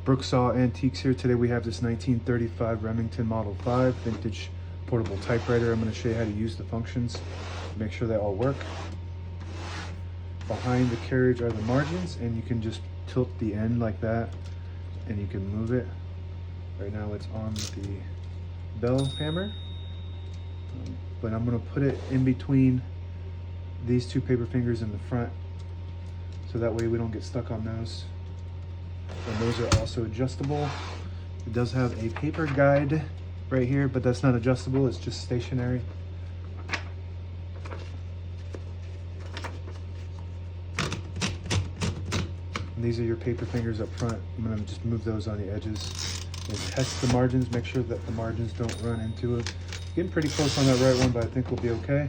Brooksaw Antiques here. Today we have this 1935 Remington Model 5 vintage portable typewriter. I'm going to show you how to use the functions, make sure they all work. Behind the carriage are the margins, and you can just tilt the end like that and you can move it. Right now it's on the bell hammer, but I'm going to put it in between these two paper fingers in the front so that way we don't get stuck on those. And those are also adjustable. It does have a paper guide right here, but that's not adjustable, it's just stationary. And these are your paper fingers up front. I'm going to just move those on the edges and test the margins, make sure that the margins don't run into it. Getting pretty close on that right one, but I think we'll be okay.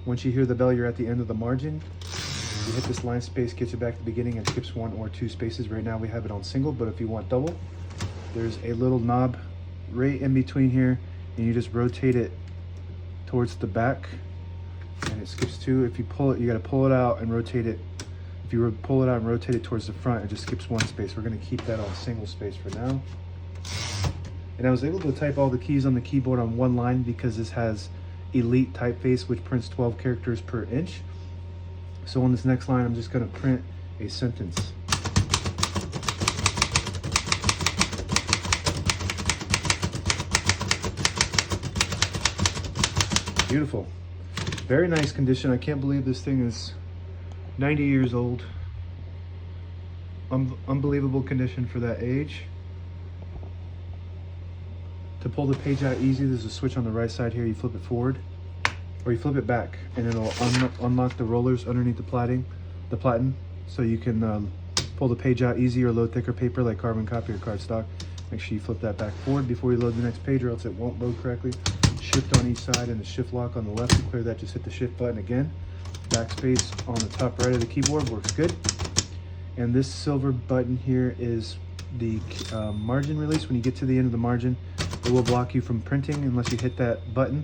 Once you hear the bell, you're at the end of the margin. You hit this line space, gets you back to the beginning, and skips 1 or 2 spaces. Right now we have it on single, but if you want double, there's a little knob right in between here, and you just rotate it towards the back, and it skips 2. If you pull it, you got to pull it out and rotate it. If you pull it out and rotate it towards the front, it just skips 1 space. We're going to keep that on single space for now. And I was able to type all the keys on the keyboard on one line because this has Elite typeface, which prints 12 characters per inch. So on this next line, I'm just going to print a sentence. Beautiful. Very nice condition. I can't believe this thing is 90 years old. Unbelievable condition for that age. To pull the page out easy, there's a switch on the right side here. You flip it forward, or you flip it back, and it'll unlock the rollers underneath the platen, so you can pull the page out easy or load thicker paper like carbon copy or cardstock. Make sure you flip that back forward before you load the next page, or else it won't load correctly. Shift on each side and the shift lock on the left. To clear that, just hit the shift button again. Backspace on the top right of the keyboard works good. And this silver button here is the margin release. When you get to the end of the margin, it will block you from printing unless you hit that button,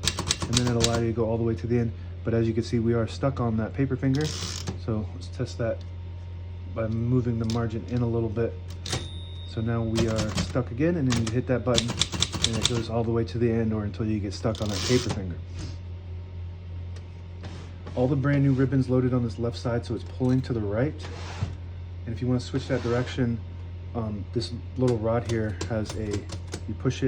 and then it'll allow you to go all the way to the end. But as you can see, we are stuck on that paper finger, so let's test that by moving the margin in a little bit. So now we are stuck again, and then you hit that button and it goes all the way to the end, or until you get stuck on that paper finger. All the brand new ribbons loaded on this left side, so it's pulling to the right. And if you want to switch that direction, this little rod here has if you push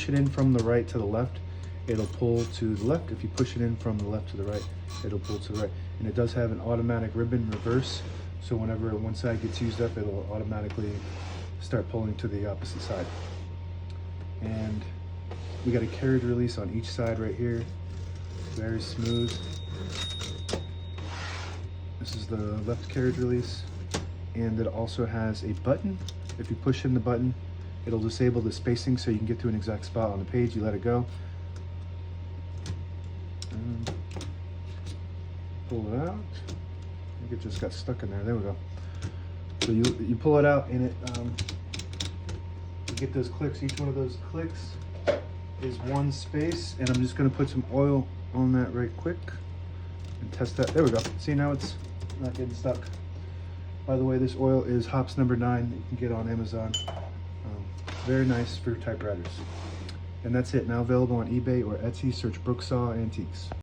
it in from the right to the left, it'll pull to the left. If you push it in from the left to the right, it'll pull to the right. And it does have an automatic ribbon reverse, so whenever one side gets used up, it'll automatically start pulling to the opposite side. And we got a carriage release on each side right here, very smooth. This is the left carriage release, and it also has a button. If you push in the button, it'll disable the spacing so you can get to an exact spot on the page. You let it go. And pull it out. I think it just got stuck in there. There we go. So you pull it out, and you get those clicks. Each one of those clicks is 1 space, and I'm just going to put some oil on that right quick and test that. There we go. See, now it's not getting stuck. By the way, this oil is hops number 9 that you can get on Amazon. Very nice for typewriters. And that's it. Now available on eBay or Etsy. Search Brooksaw Antiques.